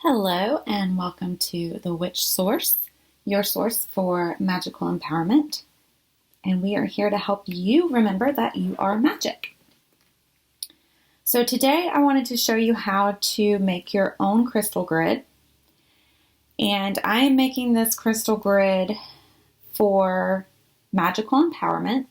Hello and welcome to The Witch Source, your source for magical empowerment. And we are here to help you remember that you are magic. So today I wanted to show you how to make your own crystal grid. And I am making this crystal grid for magical empowerment.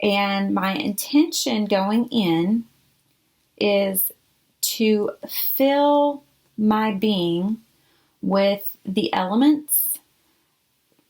And my intention going in is to fill my being with the elements.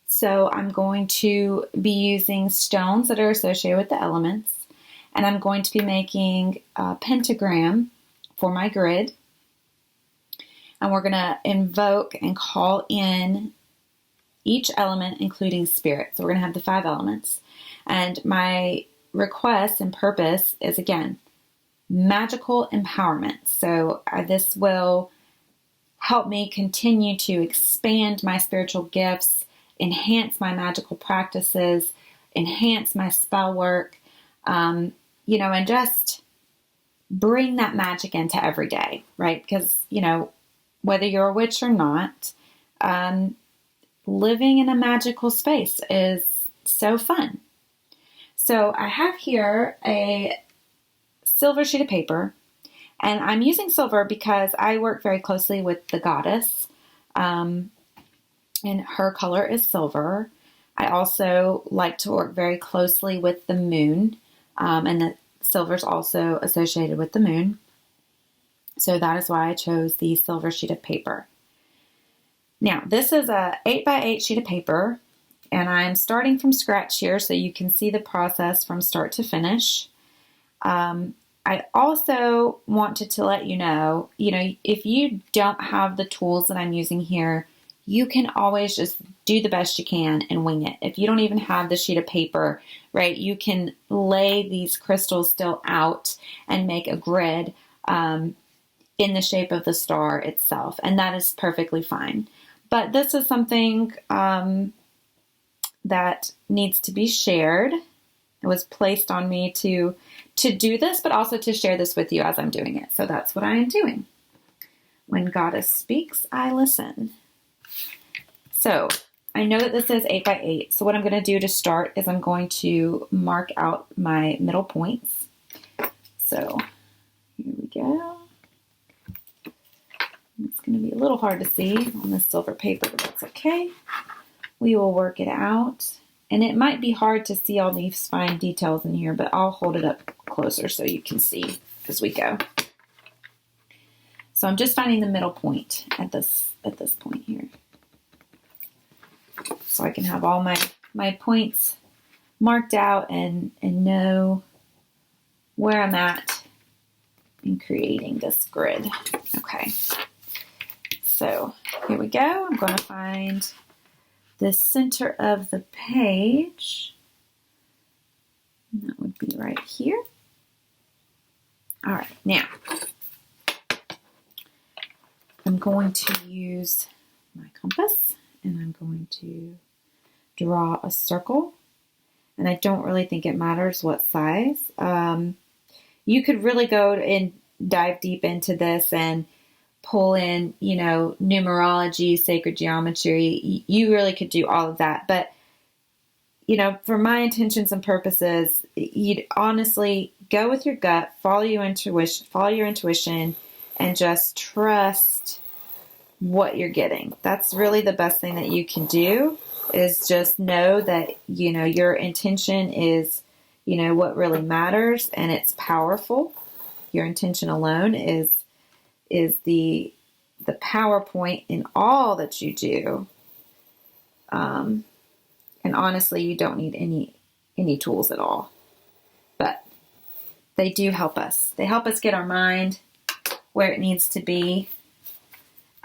So I'm going to be using stones that are associated with the elements, and I'm going to be making a pentagram for my grid. And we're going to invoke and call in each element, including spirit. So we're going to have the 5 elements. And my request and purpose is, again, magical empowerment. So this will help me continue to expand my spiritual gifts, enhance my magical practices, enhance my spell work, and just bring that magic into every day, right? Because, whether you're a witch or not, living in a magical space is so fun. So I have here a silver sheet of paper. And I'm using silver because I work very closely with the goddess, and her color is silver. I also like to work very closely with the moon, and the silver is also associated with the moon. So that is why I chose the silver sheet of paper. Now, this is a 8x8 sheet of paper, and I'm starting from scratch here so you can see the process from start to finish. I also wanted to let you know, if you don't have the tools that I'm using here, you can always just do the best you can and wing it. If you don't even have the sheet of paper, right, you can lay these crystals still out and make a grid in the shape of the star itself, and that is perfectly fine. But this is something that needs to be shared. It was placed on me to do this, but also to share this with you as I'm doing it. So that's what I am doing. When Goddess speaks, I listen. So I know that this is 8x8. So what I'm going to do to start is I'm going to mark out my middle points. So here we go. It's going to be a little hard to see on this silver paper, but that's okay. We will work it out. And it might be hard to see all these fine details in here, but I'll hold it up closer so you can see as we go. So I'm just finding the middle point at this point here. So I can have all my points marked out and know where I'm at in creating this grid. Okay. So here we go. I'm going to find the center of the page. And that would be right here. All right, now I'm going to use my compass and I'm going to draw a circle. And I don't really think it matters what size. You could really go and dive deep into this and pull in, numerology, sacred geometry. You really could do all of that. But, for my intentions and purposes, you'd honestly go with your gut, follow your intuition, and just trust what you're getting. That's really the best thing that you can do, is just know that, your intention is, what really matters, and it's powerful. Your intention alone is the power point in all that you do. And honestly, you don't need any tools at all. But they do help us. They help us get our mind where it needs to be.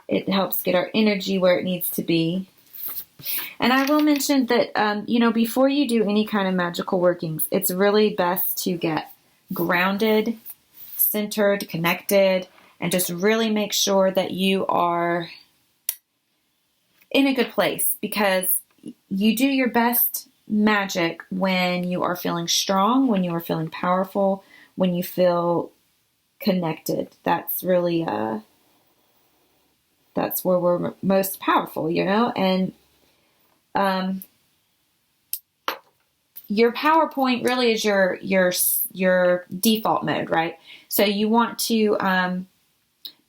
It helps get our energy where it needs to be. And I will mention that, before you do any kind of magical workings, it's really best to get grounded, centered, connected, and just really make sure that you are in a good place, because you do your best magic when you are feeling strong, when you are feeling powerful, when you feel connected. That's really that's where we're most powerful, you know? And your PowerPoint really is your default mode, right? So you want to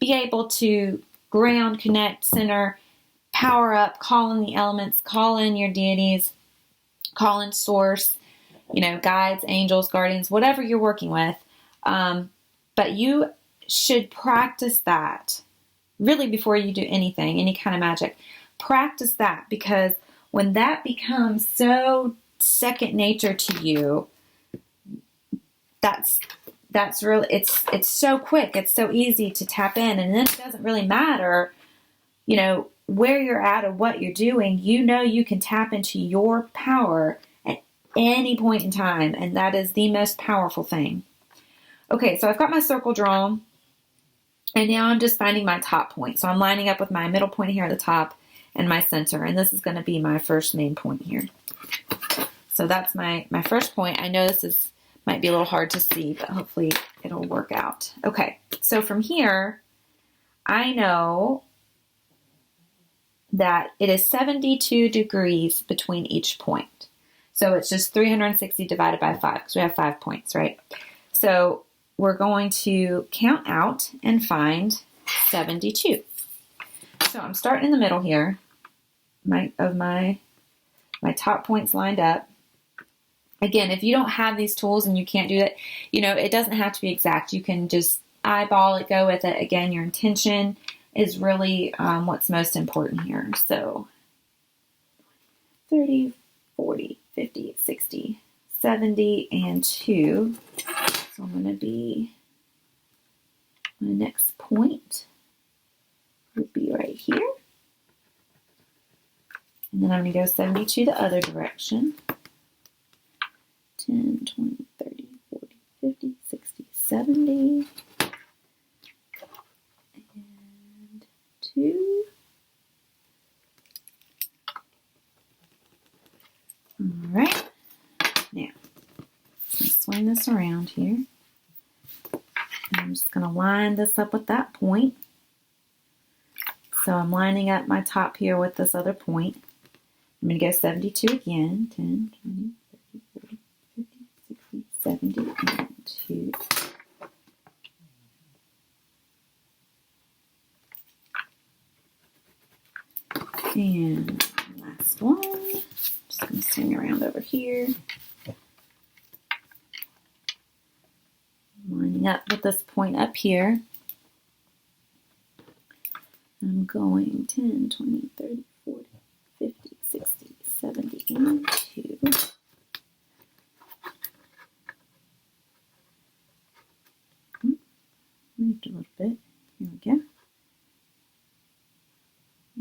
be able to ground, connect, center, power up, call in the elements, call in your deities, call in source, you know, guides, angels, guardians, whatever you're working with. But you should practice that really before you do anything, any kind of magic. Practice that, because when that becomes so second nature to you, that's really, it's so quick, it's so easy to tap in, and then it doesn't really matter, you know, where you're at or what you're doing. You know, you can tap into your power at any point in time, and that is the most powerful thing. Okay, so I've got my circle drawn, and now I'm just finding my top point. So I'm lining up with my middle point here at the top and my center, and this is going to be my first main point here. So that's my first point. I know this might be a little hard to see, but hopefully it'll work out. Okay, so from here, I know that it is 72 degrees between each point. So it's just 360 divided by 5, because we have 5 points, right? So we're going to count out and find 72. So I'm starting in the middle here, my top points lined up. Again, if you don't have these tools and you can't do that, you know, it doesn't have to be exact. You can just eyeball it, go with it. Again, your intention is really what's most important here. So 30, 40, 50, 60, 70, and 2. So I'm going to be, my next point would be right here. And then I'm going to go 72 the other direction. 10, 20, 30, 40, 50, 60, 70. And 2. All right. Now, let's swing this around here. And I'm just going to line this up with that point. So I'm lining up my top here with this other point. I'm going to go 72 again. 10, 20, 30, 40, 50, 60, 70, and 2. And last one. Just going to swing around over here. Lining up with this point up here. I'm going 10, 20, 30, 40, 50, 60, 70, and 2. Moved a little bit. Here we go.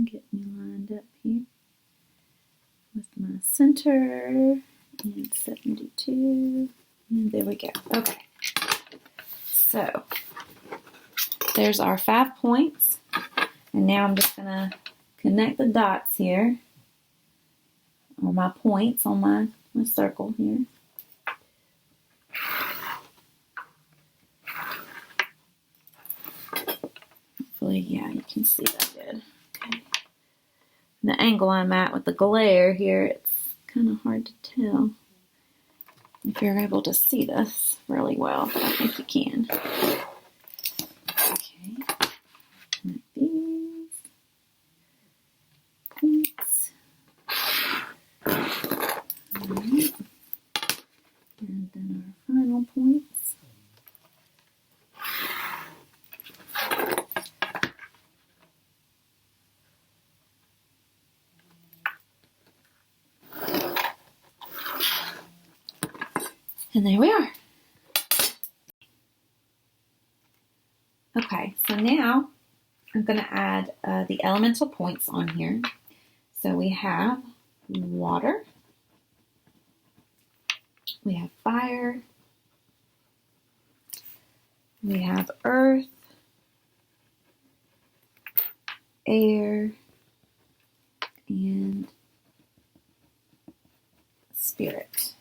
Get me lined up here with my center, and 72, and there we go. Okay, so there's our 5 points, and now I'm just going to connect the dots here, or my points on my circle here. Hopefully, yeah, you can see that good. Okay. The angle I'm at with the glare here, it's kind of hard to tell if you're able to see this really well, but I think you can. Okay, connect these points. Alright. And then our final points. And there we are. Okay, so now I'm going to add the elemental points on here. So we have water, we have fire, we have earth, air, and spirit.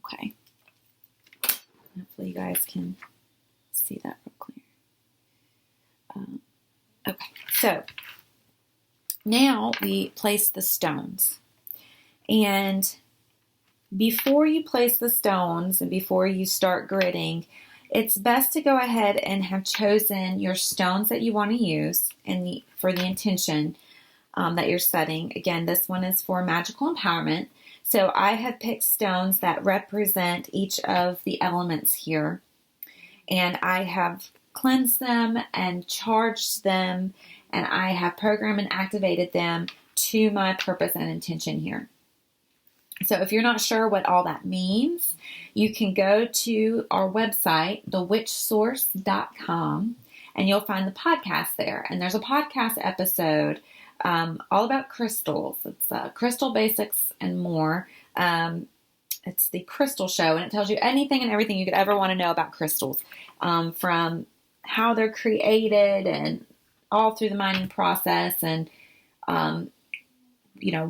Okay. Hopefully you guys can see that real clear. Okay, so Now we place the stones. And before you place the stones and before you start gridding, it's best to go ahead and have chosen your stones that you want to use for the intention that you're setting. Again, this one is for magical empowerment. So I have picked stones that represent each of the elements here. And I have cleansed them and charged them, and I have programmed and activated them to my purpose and intention here. So if you're not sure what all that means, you can go to our website, thewitchsource.com, and you'll find the podcast there. And there's a podcast episode all about crystals. It's crystal basics and more. It's the Crystal Show, and it tells you anything and everything you could ever want to know about crystals, from how they're created and all through the mining process, and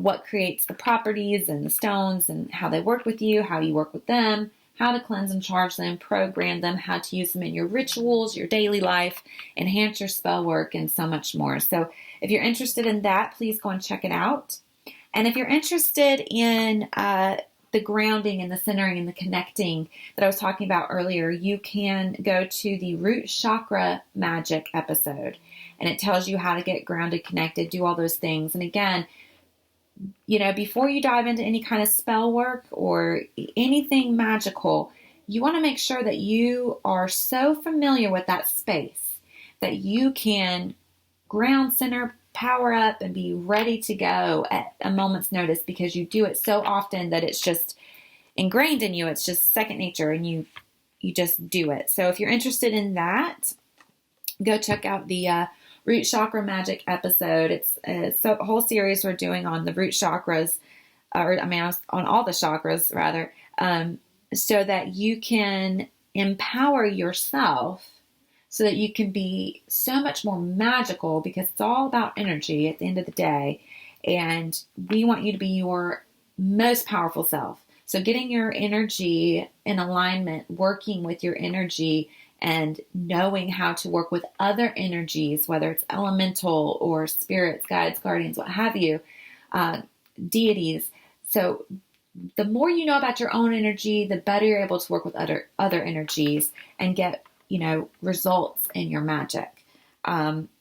what creates the properties and the stones and how they work with you, how you work with them, how to cleanse and charge them, program them, how to use them in your rituals, your daily life, enhance your spell work, and so much more. So if you're interested in that, please go and check it out. And if you're interested in the grounding and the centering and the connecting that I was talking about earlier, you can go to the root chakra magic episode, and it tells you how to get grounded, connected, do all those things. And again, before you dive into any kind of spell work or anything magical, you want to make sure that you are so familiar with that space that you can ground, center, power up, and be ready to go at a moment's notice, because you do it so often that it's just ingrained in you. It's just second nature, and you just do it. So if you're interested in that, go check out the Root Chakra Magic episode. It's a whole series we're doing on the root chakras, on all the chakras rather, so that you can empower yourself so that you can be so much more magical, because it's all about energy at the end of the day. And we want you to be your most powerful self. So getting your energy in alignment, working with your energy, and knowing how to work with other energies, whether it's elemental or spirits, guides, guardians, what have you, deities. So the more you know about your own energy, the better you're able to work with other energies and get, results in your magic.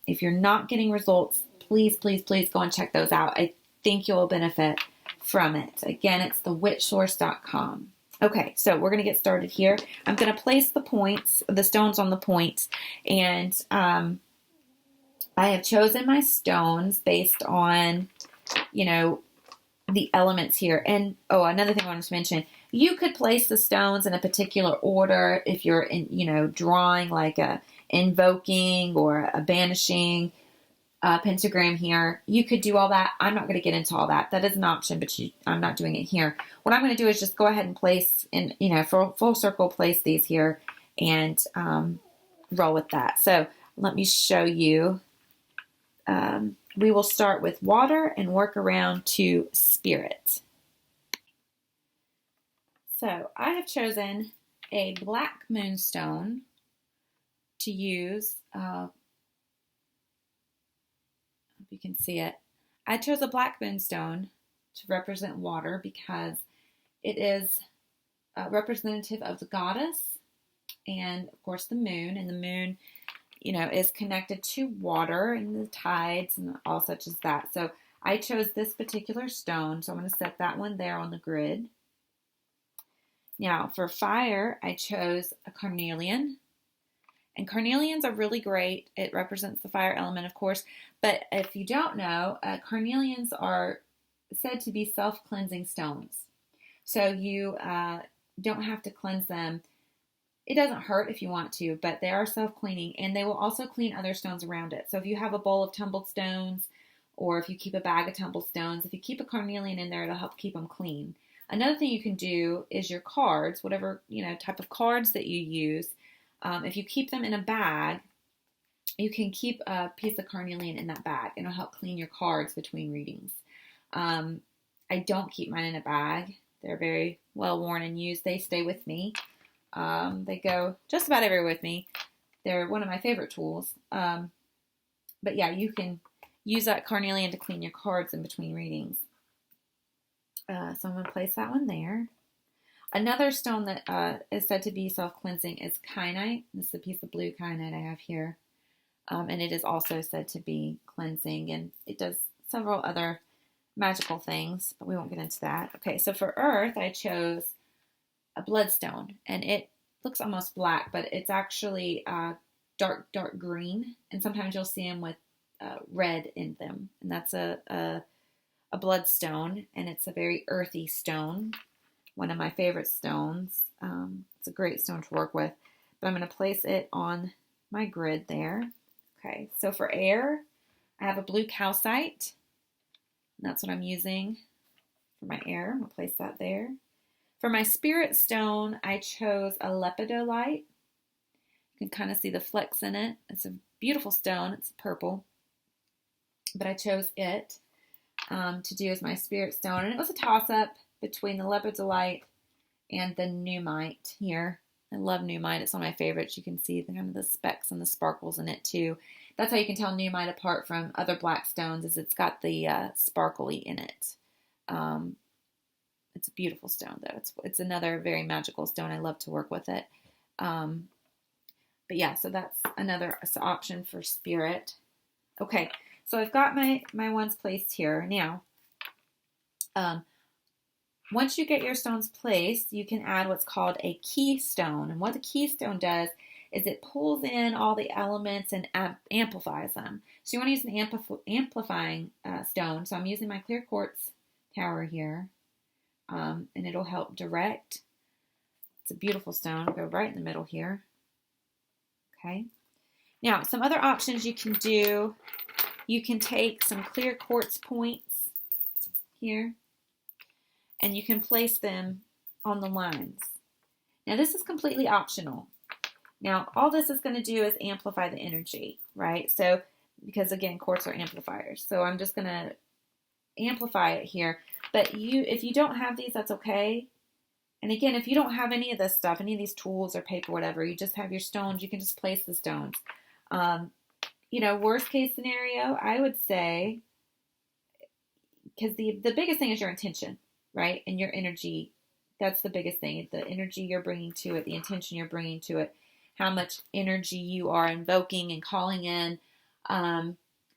If you're not getting results, please, please, please go and check those out. I think you'll benefit from it. Again, it's thewitchsource.com. Okay, so we're going to get started here. I'm going to place the stones on the points, and I have chosen my stones based on, the elements here. And, another thing I wanted to mention, you could place the stones in a particular order if you're, drawing like a invoking or a banishing pentagram here. You could do all that. I'm not going to get into all that. That is an option, but I'm not doing it here. What I'm going to do is just go ahead and place in, for full circle, place these here and roll with that. So let me show you. We will start with water and work around to spirit. So I have chosen a black moonstone to use. You can see it. I chose a black moonstone to represent water because it is representative of the goddess and, of course, the moon. And the moon, is connected to water and the tides and all such as that. So I chose this particular stone. So I'm going to set that one there on the grid. Now, for fire, I chose a carnelian. And carnelians are really great. It represents the fire element, of course. But if you don't know, carnelians are said to be self-cleansing stones. So you don't have to cleanse them. It doesn't hurt if you want to, but they are self-cleaning. And they will also clean other stones around it. So if you have a bowl of tumbled stones, or if you keep a bag of tumbled stones, if you keep a carnelian in there, it'll help keep them clean. Another thing you can do is your cards, whatever type of cards that you use, if you keep them in a bag, you can keep a piece of carnelian in that bag, and it'll help clean your cards between readings. I don't keep mine in a bag. They're very well worn and used. They stay with me. They go just about everywhere with me. They're one of my favorite tools. But yeah, you can, use that Carnelian to clean your cards in between readings. So I'm going to place that one there. Another stone that is said to be self-cleansing is kyanite. This is a piece of blue kyanite I have here. And it is also said to be cleansing, and it does several other magical things, but we won't get into that. Okay, so for earth, I chose a bloodstone, and it looks almost black, but it's actually dark green, and sometimes you'll see them with red in them, and that's a bloodstone, and it's a very earthy stone, one of my favorite stones. It's a great stone to work with, but I'm going to place it on my grid there. Okay, so for air, I have a blue calcite, and that's what I'm using for my air. I'm going to place that there. For my spirit stone, I chose a lepidolite. You can kind of see the flecks in it. It's a beautiful stone. It's purple, but I chose it to do as my spirit stone, and it was a toss-up between the lepidolite and the pneumite here. I love pneumite. It's one of my favorites. You can see the kind of the specks and the sparkles in it too. That's how you can tell pneumite apart from other black stones, is it's got the sparkly in it. It's a beautiful stone though. It's another very magical stone. I love to work with it. But yeah, so that's another option for spirit. Okay, so I've got my ones placed here. Now, once you get your stones placed, you can add what's called a keystone. And what the keystone does is it pulls in all the elements and amplifies them. So you want to use an amplifying stone. So I'm using my clear quartz tower here, and it'll help direct. It's a beautiful stone. I'll go right in the middle here. Okay. Now, some other options you can do. You can take some clear quartz points here, and you can place them on the lines. Now, this is completely optional. Now, all this is going to do is amplify the energy, right? So, because again, quartz are amplifiers. So I'm just going to amplify it here. But if you don't have these, that's okay. And again, if you don't have any of this stuff, any of these tools or paper, whatever, you just have your stones, you can just place the stones. Worst case scenario, I would say, because the biggest thing is your intention, right? And your energy. That's the biggest thing. The energy you're bringing to it, the intention you're bringing to it, how much energy you are invoking and calling in.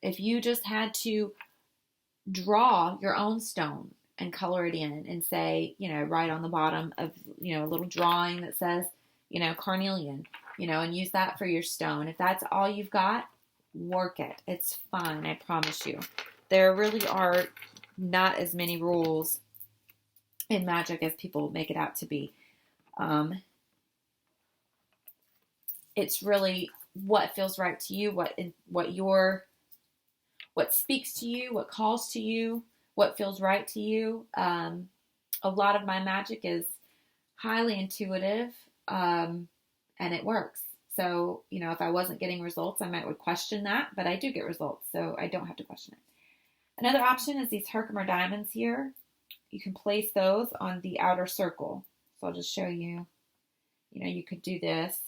If you just had to draw your own stone and color it in and say, write on the bottom of, a little drawing that says, Carnelian, and use that for your stone. If that's all you've got, work it. It's fine. I promise you. There really are not as many rules in magic as people make it out to be. It's really what feels right to you, what speaks to you, what calls to you, what feels right to you. A lot of my magic is highly intuitive, and it works. So, if I wasn't getting results, I would question that, but I do get results, so I don't have to question it. Another option is these Herkimer diamonds here. You can place those on the outer circle. So I'll just show you, you could do this.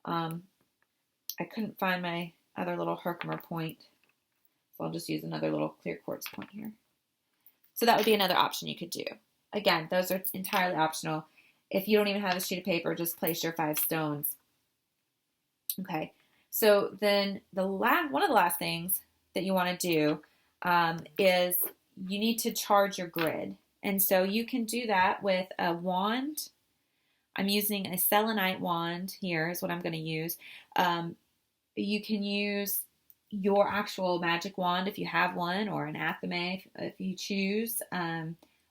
I couldn't find my other little Herkimer point, so I'll just use another little clear quartz point here. So that would be another option you could do. Again, those are entirely optional. If you don't even have a sheet of paper, just place your 5 stones. Okay, so then one of the last things that you want to do is you need to charge your grid. And so you can do that with a wand. I'm using a selenite wand here is what I'm going to use. You can use your actual magic wand if you have one, or an athame if you choose,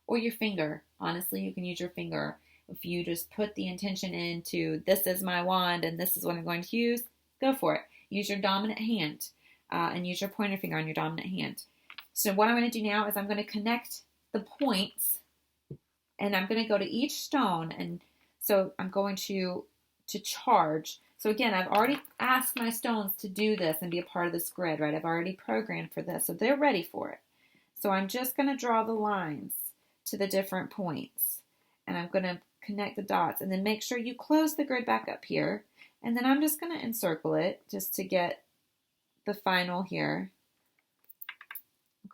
or your finger. Honestly, you can use your finger. If you just put the intention into, this is my wand and this is what I'm going to use, go for it. Use your dominant hand and use your pointer finger on your dominant hand. So what I'm going to do now is I'm going to connect the points, and I'm going to go to each stone, and so I'm going to charge. So again, I've already asked my stones to do this and be a part of this grid, right? I've already programmed for this, so they're ready for it. So I'm just going to draw the lines to the different points, and I'm going to connect the dots, and then make sure you close the grid back up here, and then I'm just going to encircle it just to get the final here.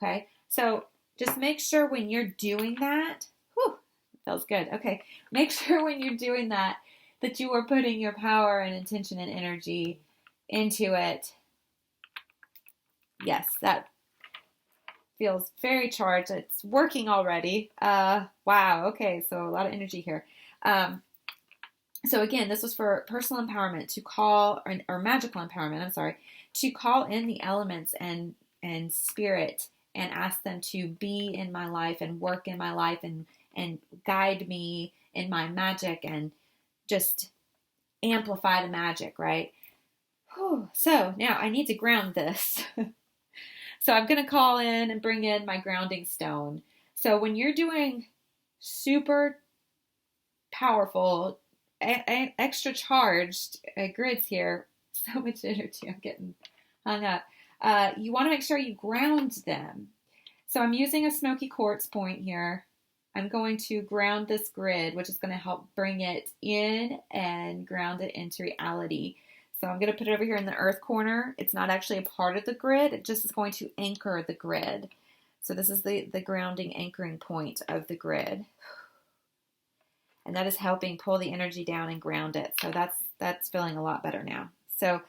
Okay, so just make sure when you're doing that, whew, feels good. Okay, make sure when you're doing that you are putting your power and intention and energy into it. Yes, that feels very charged. It's working already. Wow. Okay, so a lot of energy here. So again, this was for personal empowerment to call, or magical empowerment, I'm sorry, to call in the elements and spirit and ask them to be in my life and work in my life and guide me in my magic and just amplify the magic, right? Whew. So now I need to ground this. So I'm going to call in and bring in my grounding stone. So when you're doing super powerful, extra charged grids here, so much energy, I'm getting hung up. You want to make sure you ground them. So I'm using a Smokey quartz point here. I'm going to ground this grid, which is going to help bring it in and ground it into reality. So I'm going to put it over here in the earth corner. It's not actually a part of the grid. It just is going to anchor the grid. So this is the grounding anchoring point of the grid. And that is helping pull the energy down and ground it. So that's feeling a lot better now. So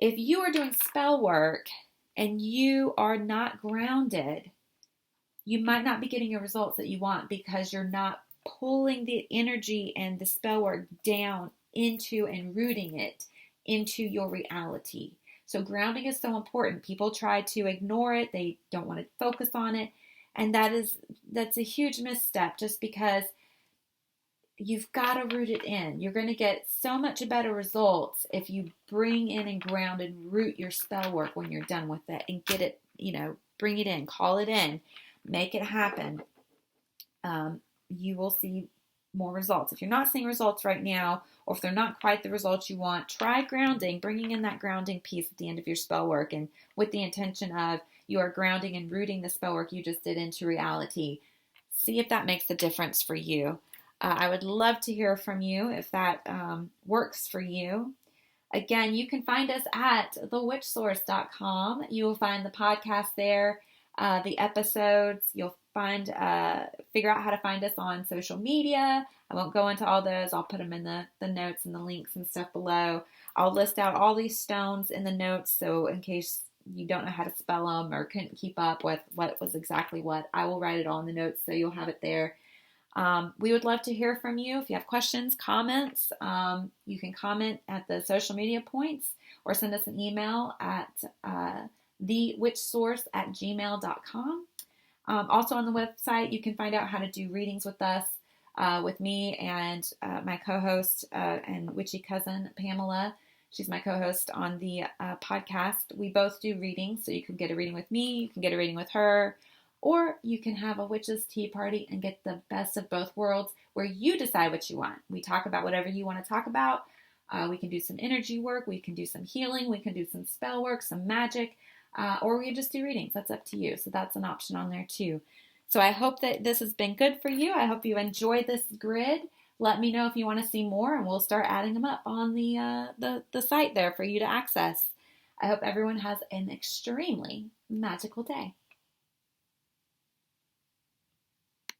if you are doing spell work and you are not grounded, you might not be getting your results that you want because you're not pulling the energy and the spell work down into and rooting it into your reality. So grounding is so important. People try to ignore it. They don't want to focus on it. And that's a huge misstep just because you've got to root it in. You're going to get so much better results if you bring in and ground and root your spell work when you're done with it and get it, bring it in, call it in, make it happen. You will see more results. If you're not seeing results right now, or if they're not quite the results you want, try grounding, bringing in that grounding piece at the end of your spell work, and with the intention of you are grounding and rooting the spell work you just did into reality. See if that makes a difference for you. I would love to hear from you if that works for you. Again, you can find us at thewitchsource.com. You will find the podcast there, the episodes. You'll figure out how to find us on social media. I won't go into all those. I'll put them in the notes and the links and stuff below. I'll list out all these stones in the notes, so in case you don't know how to spell them or couldn't keep up with what was exactly what, I will write it all in the notes so you'll have it there. We would love to hear from you. If you have questions, comments, you can comment at the social media points or send us an email at thewitchsource@gmail.com. Also on the website, you can find out how to do readings with us, with me and my co-host and witchy cousin, Pamela. She's my co-host on the podcast. We both do readings, so you can get a reading with me, you can get a reading with her, or you can have a witch's tea party and get the best of both worlds where you decide what you want. We talk about whatever you want to talk about. We can do some energy work, we can do some healing, we can do some spell work, some magic, or we can just do readings. That's up to you. So that's an option on there too. So I hope that this has been good for you. I hope you enjoyed this grid. Let me know if you want to see more, and we'll start adding them up on the site there for you to access. I hope everyone has an extremely magical day.